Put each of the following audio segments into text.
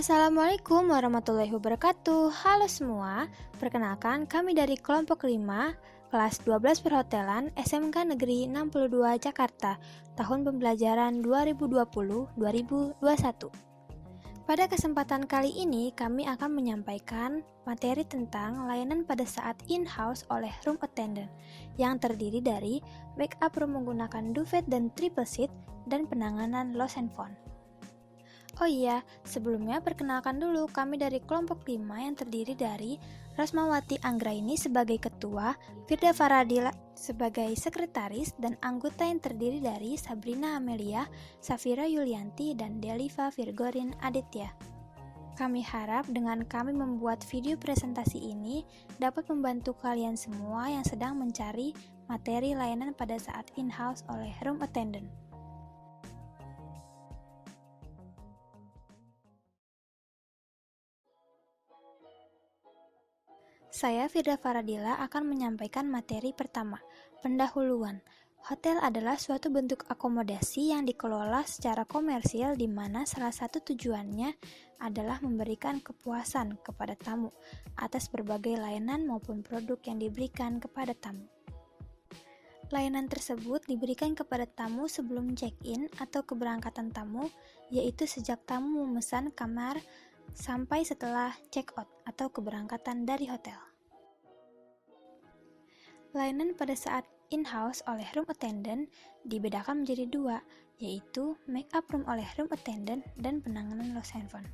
Assalamualaikum warahmatullahi wabarakatuh. Halo semua, perkenalkan kami dari kelompok 5, kelas 12 perhotelan SMK Negeri 62 Jakarta, tahun pembelajaran 2020-2021. Pada kesempatan kali ini, kami akan menyampaikan materi tentang layanan pada saat in-house oleh room attendant, yang terdiri dari make up room menggunakan duvet dan triple seat, dan penanganan lost and found. Oh iya, sebelumnya perkenalkan dulu kami dari kelompok 5 yang terdiri dari Rosmawati Anggraini sebagai ketua, Firda Faradila sebagai sekretaris, dan anggota yang terdiri dari Sabrina Amelia, Safira Yulianti, dan Deliva Virgorin Aditya. Kami harap dengan kami membuat video presentasi ini dapat membantu kalian semua yang sedang mencari materi layanan pada saat in-house oleh room attendant. Saya, Firda Faradila, akan menyampaikan materi pertama, pendahuluan. Hotel adalah suatu bentuk akomodasi yang dikelola secara komersil di mana salah satu tujuannya adalah memberikan kepuasan kepada tamu atas berbagai layanan maupun produk yang diberikan kepada tamu. Layanan tersebut diberikan kepada tamu sebelum check-in atau keberangkatan tamu, yaitu sejak tamu memesan kamar sampai setelah check-out atau keberangkatan dari hotel. Layanan pada saat in-house oleh room attendant dibedakan menjadi dua, yaitu make up room oleh room attendant dan penanganan lost and found.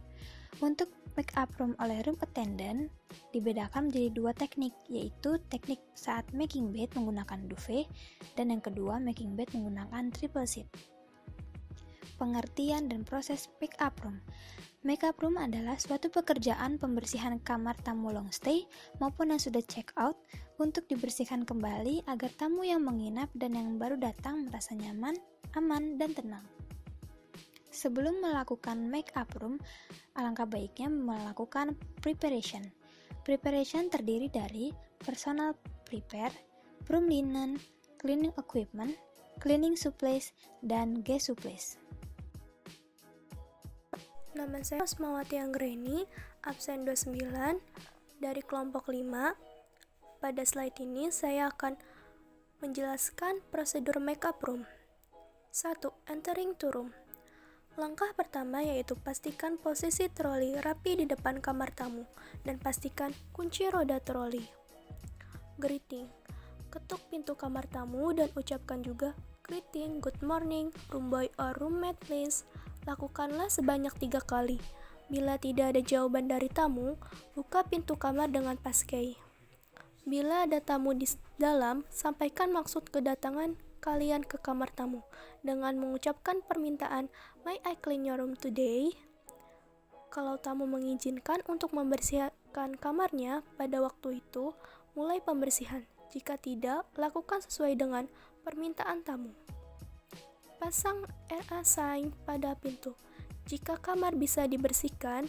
Untuk make up room oleh room attendant dibedakan menjadi dua teknik, yaitu teknik saat making bed menggunakan duvet dan yang kedua making bed menggunakan triple seat. Pengertian dan proses make up room. Make up room adalah suatu pekerjaan pembersihan kamar tamu long stay maupun yang sudah check out untuk dibersihkan kembali agar tamu yang menginap dan yang baru datang merasa nyaman, aman, dan tenang. Sebelum melakukan make up room, alangkah baiknya melakukan preparation. Preparation terdiri dari personal prepare, room linen, cleaning equipment, cleaning supplies, dan guest supplies. Nama saya Rosmawati Anggraini, absen 29 dari kelompok 5. Pada slide ini saya akan menjelaskan prosedur makeup room. 1. Entering to room. Langkah pertama yaitu pastikan posisi troli rapi di depan kamar tamu dan pastikan kunci roda troli. Greeting. Ketuk pintu kamar tamu dan ucapkan juga greeting, good morning, room boy or roommate please. Lakukanlah sebanyak 3 kali. Bila tidak ada jawaban dari tamu, buka pintu kamar dengan passkey. Bila ada tamu di dalam, sampaikan maksud kedatangan kalian ke kamar tamu dengan mengucapkan permintaan, "May I clean your room today?" Kalau tamu mengizinkan untuk membersihkan kamarnya pada waktu itu, mulai pembersihan. Jika tidak, lakukan sesuai dengan permintaan tamu. Pasang RA sign pada pintu. Jika kamar bisa dibersihkan,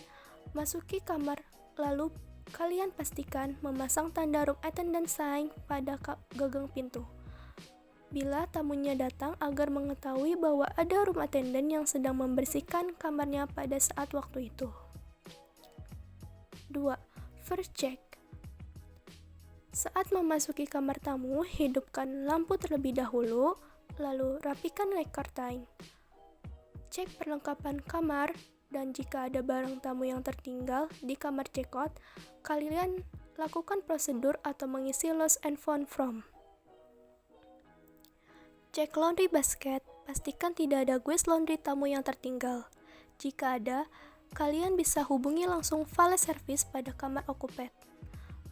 masuki kamar lalu kalian pastikan memasang tanda room attendant sign pada gagang pintu. Bila tamunya datang agar mengetahui bahwa ada room attendant yang sedang membersihkan kamarnya pada saat waktu itu. 2. First check. Saat memasuki kamar tamu, hidupkan lampu terlebih dahulu, lalu rapikan like curtain. Cek perlengkapan kamar, dan jika ada barang tamu yang tertinggal di kamar check-out, kalian lakukan prosedur atau mengisi lost and found form. Cek laundry basket, pastikan tidak ada guest laundry tamu yang tertinggal. Jika ada, kalian bisa hubungi langsung valet service pada kamar occupied.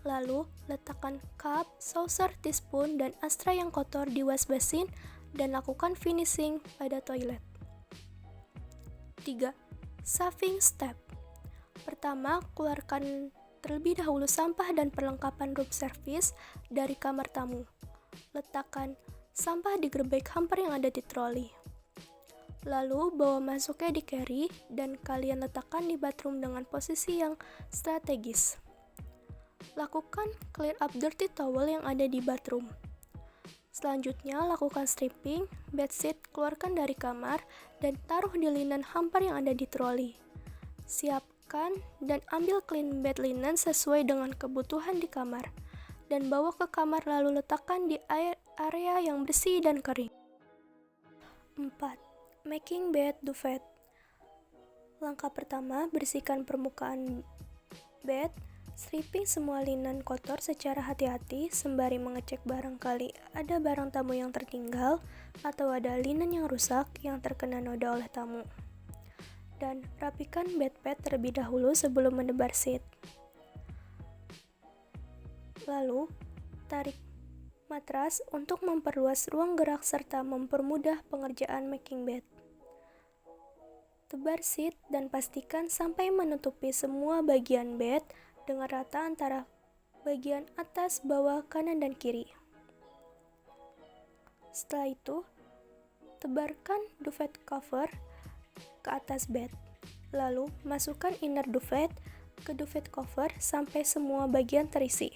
Lalu, letakkan cup, saucer, teaspoon, dan astra yang kotor di wash basin dan lakukan finishing pada toilet. 3. Shaving step. Pertama, keluarkan terlebih dahulu sampah dan perlengkapan room service dari kamar tamu. Letakkan sampah di gerbek hamper yang ada di troli. Lalu, bawa masuknya di carry dan kalian letakkan di bathroom dengan posisi yang strategis. Lakukan clear up dirty towel yang ada di bathroom. Selanjutnya, lakukan stripping, bedsheet keluarkan dari kamar, dan taruh di linen hamper yang ada di troli. Bersihkan dan ambil clean bed linen sesuai dengan kebutuhan di kamar, dan bawa ke kamar lalu letakkan di area yang bersih dan kering. 4. Making bed duvet. Langkah pertama, bersihkan permukaan bed, stripping semua linen kotor secara hati-hati sembari mengecek barangkali ada barang tamu yang tertinggal atau ada linen yang rusak yang terkena noda oleh tamu. Dan rapikan bed pad terlebih dahulu sebelum menebar sheet. Lalu, tarik matras untuk memperluas ruang gerak serta mempermudah pengerjaan making bed. Tebar sheet dan pastikan sampai menutupi semua bagian bed dengan rata antara bagian atas, bawah, kanan, dan kiri. Setelah itu, tebarkan duvet cover ke atas bed. Lalu, masukkan inner duvet ke duvet cover sampai semua bagian terisi.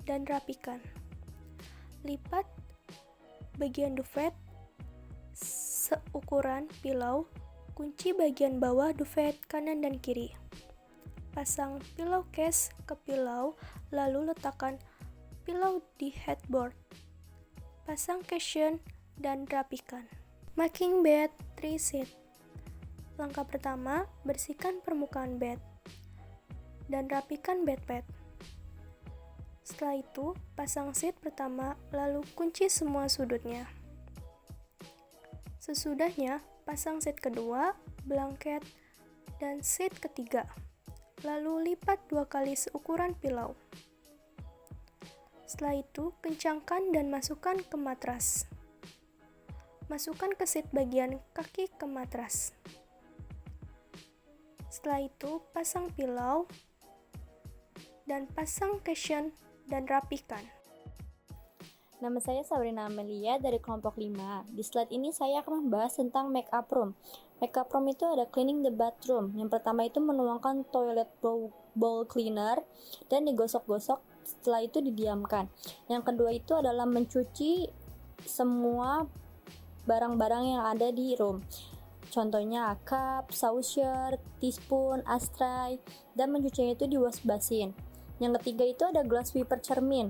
Dan rapikan. Lipat bagian duvet seukuran pillow, kunci bagian bawah duvet kanan dan kiri. Pasang pillowcase ke pillow, lalu letakkan pillow di headboard. Pasang cushion dan rapikan. Making bed 3 sheet. Langkah pertama, bersihkan permukaan bed dan rapikan bed pad. Setelah itu, pasang sheet pertama, lalu kunci semua sudutnya. Sesudahnya, pasang sheet kedua, blanket, dan sheet ketiga. Lalu lipat 2 kali seukuran pillow. Setelah itu, kencangkan dan masukkan ke matras. Masukkan ke sheet bagian kaki ke matras. Setelah itu, pasang pillow dan pasang cushion dan rapikan. Nama saya Sabrina Amelia dari kelompok 5. Di slide ini saya akan membahas tentang make up room. Make up room itu ada cleaning the bathroom. Yang pertama itu menuangkan toilet bowl cleaner dan digosok-gosok, setelah itu didiamkan. Yang kedua itu adalah mencuci semua barang-barang yang ada di room. Contohnya cup, saucer, teaspoon, ashtray, dan mencucinya itu di wash basin. Yang ketiga itu ada glass wiper cermin.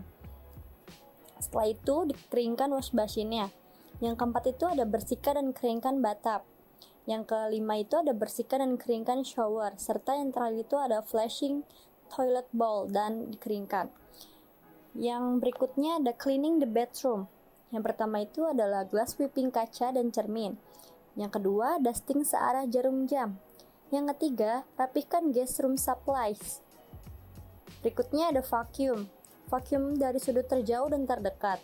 Setelah itu dikeringkan wash basinnya. Yang keempat itu ada bersihkan dan keringkan bathtub. Yang kelima itu ada bersihkan dan keringkan shower. Serta yang terakhir itu ada flashing toilet bowl dan dikeringkan. Yang berikutnya ada cleaning the bedroom. Yang pertama itu adalah glass whipping kaca dan cermin. Yang kedua, dusting searah jarum jam. Yang ketiga, rapikan guest room supplies. Berikutnya ada vacuum. Vacuum dari sudut terjauh dan terdekat.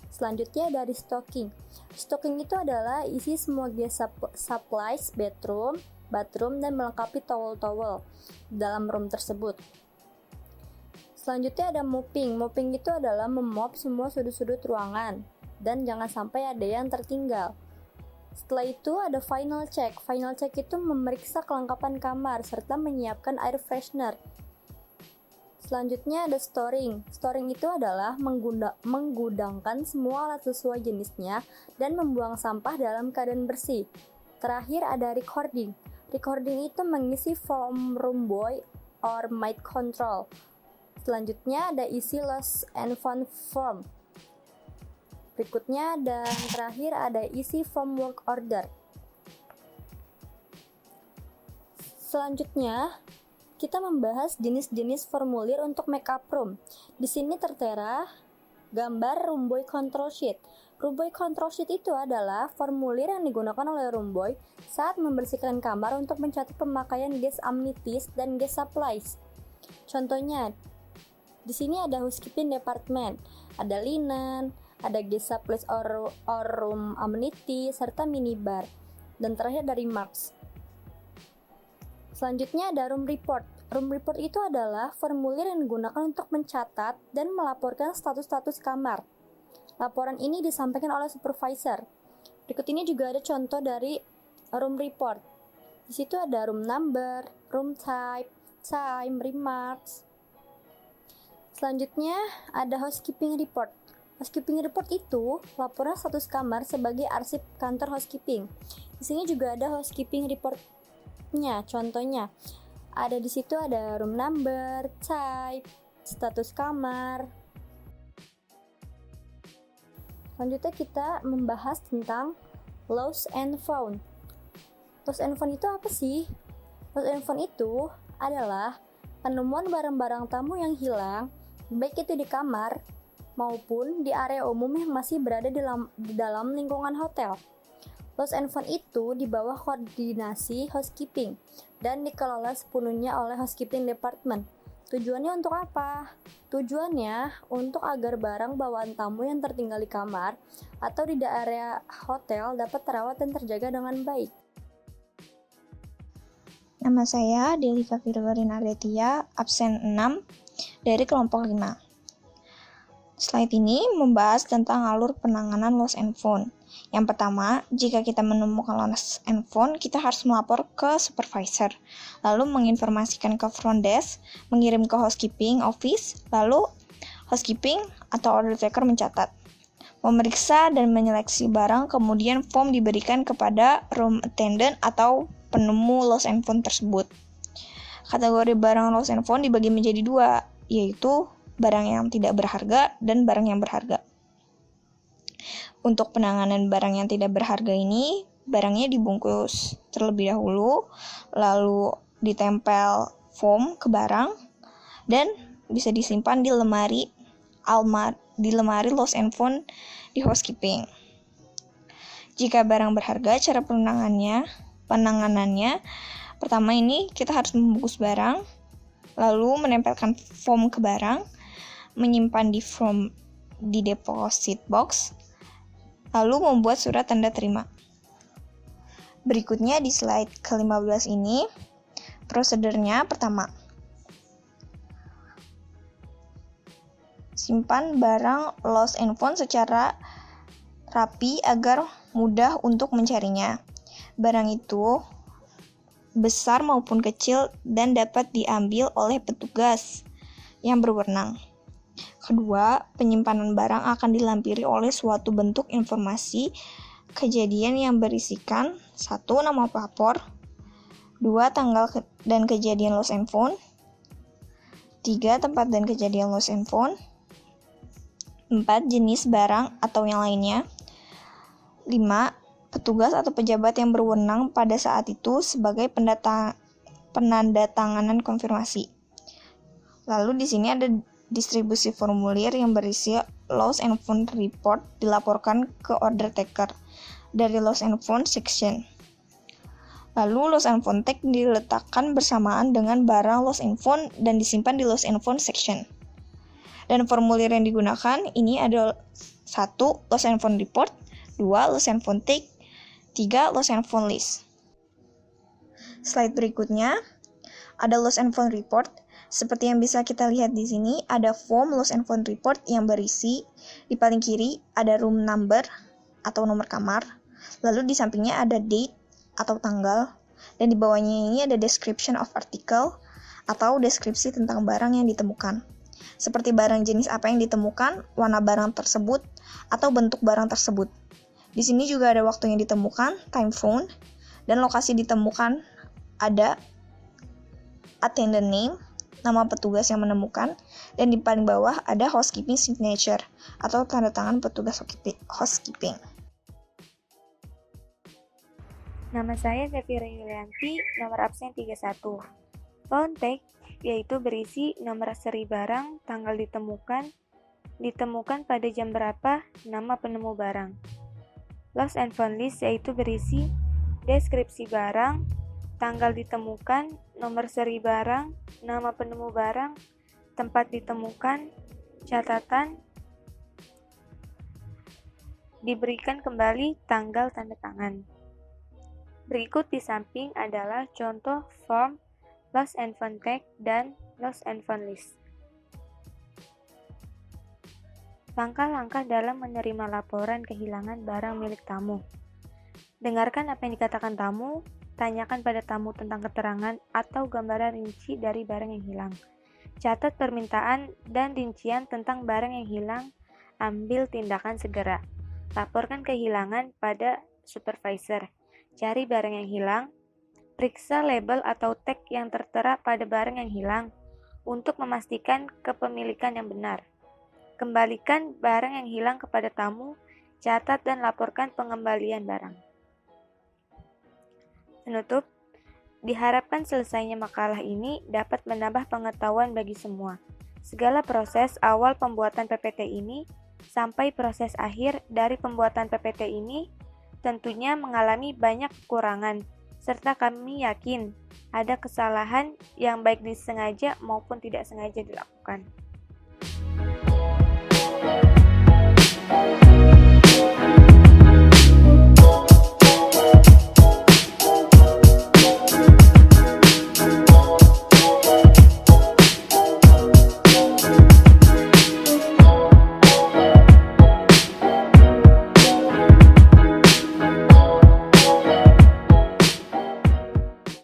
Selanjutnya dari stocking. Stocking itu adalah isi semua guest supplies bedroom, bathroom, dan melengkapi towel-towel dalam room tersebut. Selanjutnya ada mopping. Mopping itu adalah memop semua sudut-sudut ruangan dan jangan sampai ada yang tertinggal. Setelah itu ada final check. Final check itu memeriksa kelengkapan kamar serta menyiapkan air freshener. Selanjutnya ada storing. Storing itu adalah menggudangkan semua alat sesuai jenisnya dan membuang sampah dalam keadaan bersih. Terakhir ada recording. Recording itu mengisi form room boy or maid control. Selanjutnya ada isi lost and found form. Berikutnya dan terakhir ada isi form work order. Selanjutnya, kita membahas jenis-jenis formulir untuk makeup room. Di sini tertera gambar room boy control sheet. Room boy control sheet itu adalah formulir yang digunakan oleh room boy saat membersihkan kamar untuk mencatat pemakaian guest amenities dan guest supplies. Contohnya, di sini ada housekeeping department, ada linen, ada guest supplies or room amenity, serta minibar. Dan terakhir dari marks. Selanjutnya ada room report. Room report itu adalah formulir yang digunakan untuk mencatat dan melaporkan status-status kamar. Laporan ini disampaikan oleh supervisor. Berikut ini juga ada contoh dari room report. Di situ ada room number, room type, time, remarks. Selanjutnya ada housekeeping report. Housekeeping report itu laporan status kamar sebagai arsip kantor housekeeping. Di sini juga ada housekeeping reportnya. Contohnya Ada di situ ada room number, type, status kamar. Selanjutnya kita membahas tentang lost and found. Lost and found itu apa sih? Lost and found itu adalah penemuan barang-barang tamu yang hilang, baik itu di kamar maupun di area umum yang masih berada di dalam lingkungan hotel. Lost and found itu di bawah koordinasi housekeeping dan dikelola sepenuhnya oleh housekeeping department. Tujuannya untuk apa? Tujuannya untuk agar barang bawaan tamu yang tertinggal di kamar atau di area hotel dapat terawat dan terjaga dengan baik. Nama saya Delika Firwarina Ardetia, absen 6 dari kelompok 5. Slide ini membahas tentang alur penanganan lost and found. Yang pertama, jika kita menemukan lost and found, kita harus melapor ke supervisor, lalu menginformasikan ke front desk, mengirim ke housekeeping office, lalu housekeeping atau order taker mencatat, memeriksa dan menyeleksi barang, kemudian form diberikan kepada room attendant atau penemu lost and found tersebut. Kategori barang lost and found dibagi menjadi 2, yaitu barang yang tidak berharga dan barang yang berharga. Untuk penanganan barang yang tidak berharga ini, barangnya dibungkus terlebih dahulu, lalu ditempel foam ke barang, dan bisa disimpan di lemari lost and found di housekeeping. Jika barang berharga, cara penanganannya, pertama ini kita harus membungkus barang, lalu menempelkan foam ke barang, menyimpan di foam di deposit box, lalu membuat surat tanda terima. Berikutnya di slide ke-15 ini, prosedurnya pertama, simpan barang lost and found secara rapi agar mudah untuk mencarinya. Barang itu besar maupun kecil dan dapat diambil oleh petugas yang berwenang. Kedua, penyimpanan barang akan dilampiri oleh suatu bentuk informasi kejadian yang berisikan 1. Nama pelapor, 2. Tanggal dan kejadian lost and found, 3. Tempat dan kejadian lost and found, 4. Jenis barang atau yang lainnya, 5. Petugas atau pejabat yang berwenang pada saat itu sebagai penandatanganan konfirmasi. Lalu di sini ada distribusi formulir yang berisi lost and found report dilaporkan ke order taker dari lost and found section. Lalu lost and found tag diletakkan bersamaan dengan barang lost and found dan disimpan di lost and found section. Dan formulir yang digunakan ini ada 1. Lost and found report, 2. Lost and found tag, 3. Lost and found list. Slide berikutnya ada lost and found report. Seperti yang bisa kita lihat di sini, ada form lost and found report yang berisi di paling kiri ada room number atau nomor kamar, lalu di sampingnya ada date atau tanggal, dan di bawahnya ini ada description of article atau deskripsi tentang barang yang ditemukan. Seperti barang jenis apa yang ditemukan, warna barang tersebut, atau bentuk barang tersebut. Di sini juga ada waktu yang ditemukan, time found, dan lokasi ditemukan ada attendant name, nama petugas yang menemukan, dan di paling bawah ada housekeeping signature atau tanda tangan petugas housekeeping. Nama saya Zafira Yulianti, nomor absen 31. Found tag yaitu berisi nomor seri barang, tanggal ditemukan pada jam berapa, nama penemu barang. Lost and found list yaitu berisi deskripsi barang, tanggal ditemukan, nomor seri barang, nama penemu barang, tempat ditemukan, catatan, diberikan kembali tanggal tanda tangan. Berikut di samping adalah contoh form lost and found tag dan lost and found list. Langkah-langkah dalam menerima laporan kehilangan barang milik tamu. Dengarkan apa yang dikatakan tamu, tanyakan pada tamu tentang keterangan atau gambaran rinci dari barang yang hilang. Catat permintaan dan rincian tentang barang yang hilang, ambil tindakan segera. Laporkan kehilangan pada supervisor. Cari barang yang hilang, Periksa label atau tag yang tertera pada barang yang hilang untuk memastikan kepemilikan yang benar. Kembalikan barang yang hilang kepada tamu, catat dan laporkan pengembalian barang. Penutup, diharapkan selesainya makalah ini dapat menambah pengetahuan bagi semua. Segala proses awal pembuatan PPT ini sampai proses akhir dari pembuatan PPT ini tentunya mengalami banyak kekurangan, serta kami yakin ada kesalahan yang baik disengaja maupun tidak sengaja dilakukan.